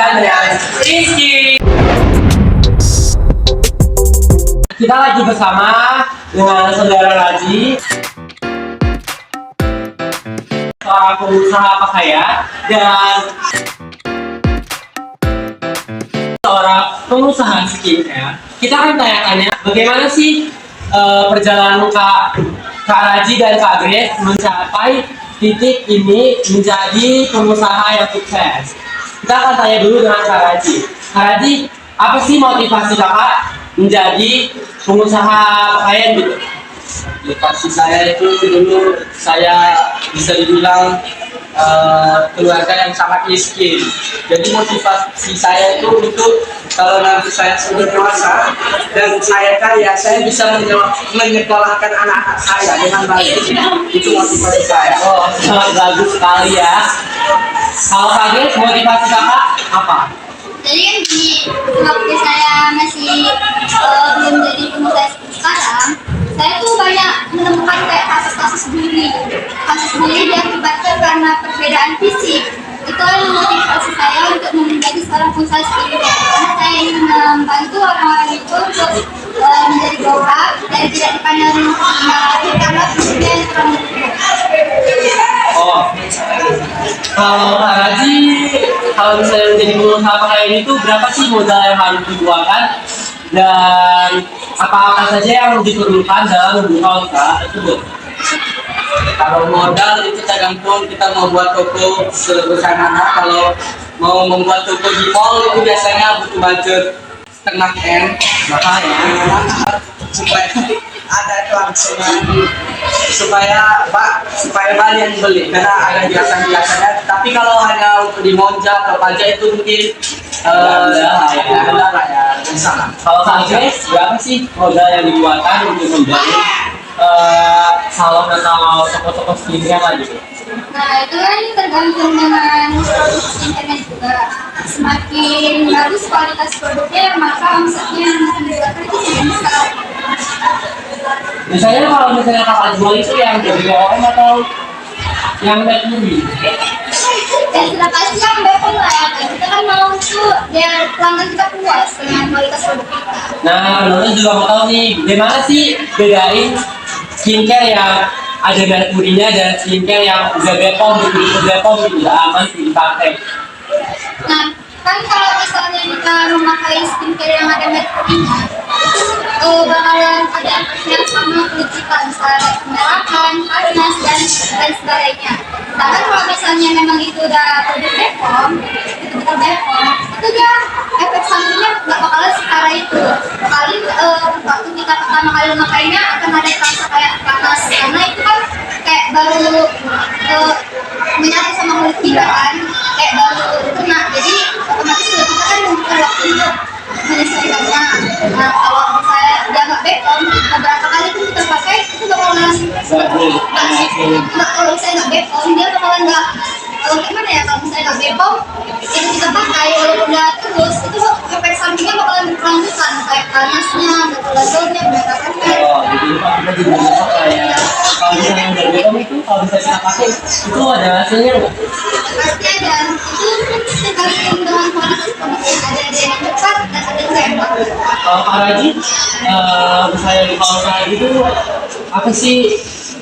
Isan dan Rizky. Kita lagi bersama dengan saudara Raji, seorang pengusaha pakaian dan seorang pengusaha skincare. Kita akan tanya-tanya bagaimana sih perjalanan Kak Raji dan Kak Grace mencapai titik ini menjadi pengusaha yang sukses. Kita akan tanya dulu dengan Kak Raji. Kak Raji, apa sih motivasi kakak menjadi pengusaha pakaian gitu? Motivasi saya itu dulu saya bisa dibilang keluarga yang sangat miskin. Jadi motivasi saya itu untuk kalau nanti saya sudah dewasa dan saya kaya, saya bisa menyekolahkan anak-anak saya dengan baik. Itu motivasi saya. Oh, sangat bagus sekali ya. Kalau Kak Grace, motivasi kakak apa? Jadi kan di waktu saya masih belum jadi pengusaha sekarang, saya tuh banyak menemukan kayak kasus-kasus bully diakibatkan karena perbedaan fisik. Itu yang motivasi saya untuk menjadi seorang pengusaha skincare, karena saya ingin membantu orang-orang itu untuk menjadi gawat dan tidak dipandang karena fisiknya yang terlalu buruk. Oh, kalau Kak Raji, kalau misalnya menjadi pengusaha pakaian itu berapa sih modal yang harus dikeluarkan dan apa-apa saja yang diperlukan dalam membuka usaha tersebut? Kalau modal itu tergantung kita mau buat toko sebesar mana. Kalau mau membuat toko di mall itu biasanya butuh budget setengah M. Makanya supaya ada kelangsungan, supaya banyak yang beli karena ada biasanya. Tapi kalau hanya untuk di Monja atau pajak itu mungkin ada lah ya, sama. Kalau Kak Grace, berapa sih modal yang dikeluarkan untuk membangun salon atau toko-toko skincare lah gitu? Nah, itu kan tergantung dengan produk skincare juga. Semakin bagus kualitas produknya, maka omsetnya yang akan dikeluarkan itu semakin besar. Misalnya kalau misalnya kakak jual itu yang dari BOM atau yang Mercury? Dan sudah pasti yang BOM lah ya, kan? Kita kan mau tuh biar pelanggan kita puas dengan kualitas produk kita. Nah, menurut juga mau tahu nih, gimana sih bedain skincare yang ada Mercury-nya dan skincare yang udah BPOM gitu, udah aman sih dipakai. Nah, kan kalau misalnya kita memakai skincare yang ada merkurinya, itu bakalan ada efek sama kulit kita, misalnya kemerahan, panas, dan sebagainya. Sedangkan kalau misalnya memang itu udah produk BPOM, itu betul BPOM, itu dia efek sampingnya nggak bakalan separah itu. Paling waktu kita pertama kali memakainya akan ada rasa kayak panas, karena itu kan kayak baru menyatu sama kulit kita kan, kayak baru kena. Jadi otomatis kulit kita kan membutuhkan waktu untuk menyesuaikannya. Nah, kalau misalnya dia nggak BPOM, beberapa kali pun kita pakai itu bakalan kalau misalnya nggak BPOM, dia bakalan nggak gimana ya, kalau misalnya nggak BPOM itu kita pakai walaupun udah terus, itu efek sampingnya bakalan berkelanjutan kayak panasnya, gatal-gatalnya, kemerahannya. Oh, jadi kita juga bisa kayak kalau misalnya yang dari BPOM itu kalau bisa kita pakai itu ada hasilnya nggak? Pasti ada, itu tergantung dengan kualitas produknya. Ada yang cepat dan ada juga yang lambat. Kalau Kak Raji, misalnya di kalau saya gitu, apa sih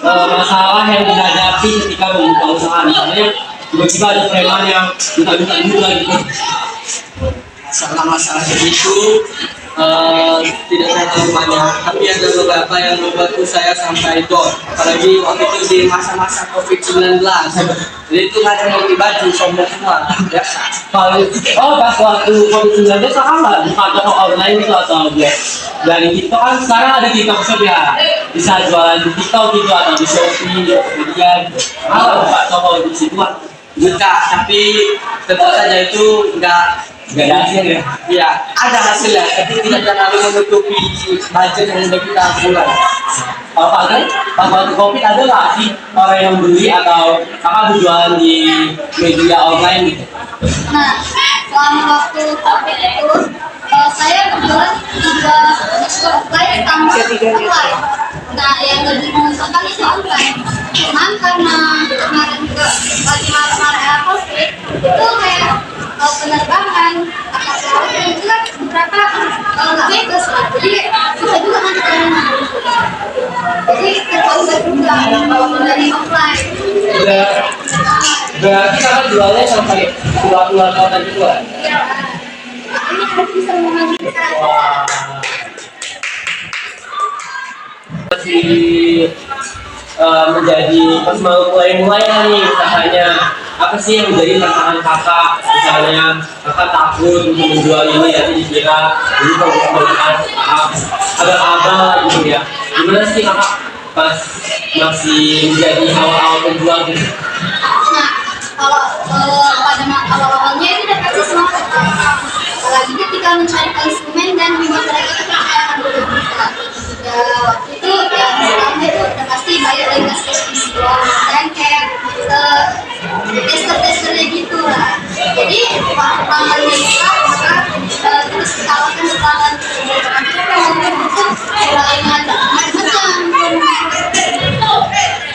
masalah yang dihadapi ketika membuka usaha? Misalnya tiba-tiba ada preman yang minta juga gitu. Masalah itu tidak terlalu banyak, tapi ada beberapa yang membuatku saya sampai down. Apalagi waktu itu di masa-masa COVID-19, jadi itu nggak ada yang beli baju, sombong semua, biasa. Kalau pas waktu COVID-19 kakak nggak buka toko online gitu atau dari TikTok kan sekarang ada TikTok shop ya, bisa jualan di TikTok gitu atau di Shopee, kemudian kalau buka toko di situ Buka, tapi tetap saja itu nggak ada hasil ya. Iya, ada hasilnya, tapi tidak terlalu menutupi budget yang sudah kita bulan. Kalau kakak pas waktu COVID ada nggak sih orang yang beli atau kakak berjualan di media online gitu? Nah, selama waktu COVID itu saya berjualan juga offline sama online. Nah, yang lebih menguntungkan itu online. Cuman karena kemarin juga lagi marah-marah COVID, itu kayak penerbangan makan apa itu kan beberapa nggak bebas lah. Jadi bisa juga kan kita jadi terhambat juga kalau dari offline. Berarti kakak jualnya sampai keluar kota gitu kan? Iya. Ini harus bisa mengajukan. Wah. Masih menjadi pas mau mulai nih usahanya, apa sih yang menjadi tantangan kakak? Misalnya kakak takut untuk menjual ini nanti dikira ini pembukaan agak abal gitu ya. Gimana sih kakak pas masih menjadi awal-awal penjual gitu? Nah, kalau pada awal-awalnya itu udah pasti semangat. Apalagi ketika mencari konsumen dan membuat mereka kepercayaan dulu kita. Ya waktu itu ya misalnya itu udah pasti bayar dari tes dan kayak tester-testernya gitu lah. Jadi waktu tangannya buka maka terus ditawarkan setangan itu mulai macam-macam.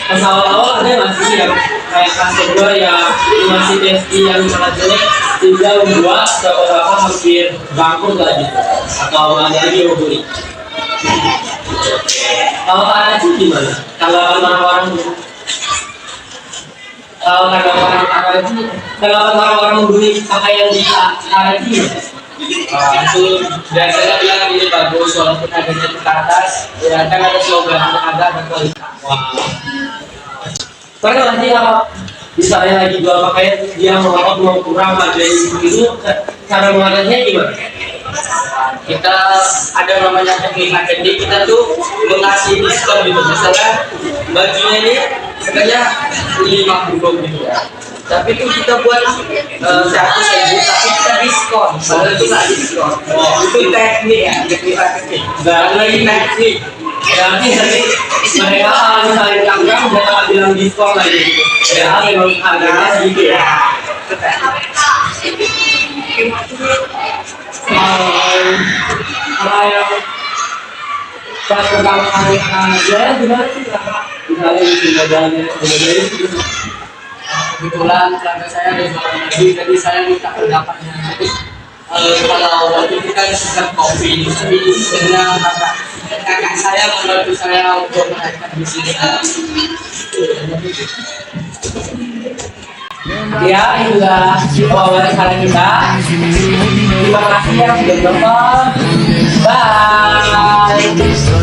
Pas awal-awal ada nggak sih yang kayak customer yang masih testing yang sangat jelek sehingga membuat beberapa hampir bangkrut lah gitu atau nggak ada lagi yang mau beli? Kalau kalian sih gimana? Tanggapan orang-orang gitu? Kalau tanggapan orang-orang membeli pakaian di kalian sih gimana? Itu biasanya bilang ini bagus walaupun harganya di atas, ya kan ada slogan harga dan kualitas. Wah. Pernah nggak sih kalau misalnya lagi jual pakaian dia mau kurang harganya itu cara mengatasinya gimana? Kita ada namanya teknik marketing, kita tuh mengasih diskon gitu. Misalnya bajunya ini harganya 50 gitu ya, tapi itu kita buat 100.000 tapi kita diskon, padahal itu nggak diskon. Itu teknik ya, teknik marketing. Dan lagi teknik. Berarti dari mereka kalau misalnya tanggang dia akan bilang diskon lagi gitu. Padahal memang harganya segitu ya. Kalau yang pas pertama kali aja gimana sih kakak? Misalnya di modalnya gitu. Kebetulan keluarga saya ada jualan lagi, jadi saya minta pendapatnya. Jadi kalau waktu itu kan sedang kopi, jadi dengan kakak saya membantu saya untuk menaikkan bisnis. Ya, itulah wawancara kita. Terima kasih yang sudah nonton. Bye.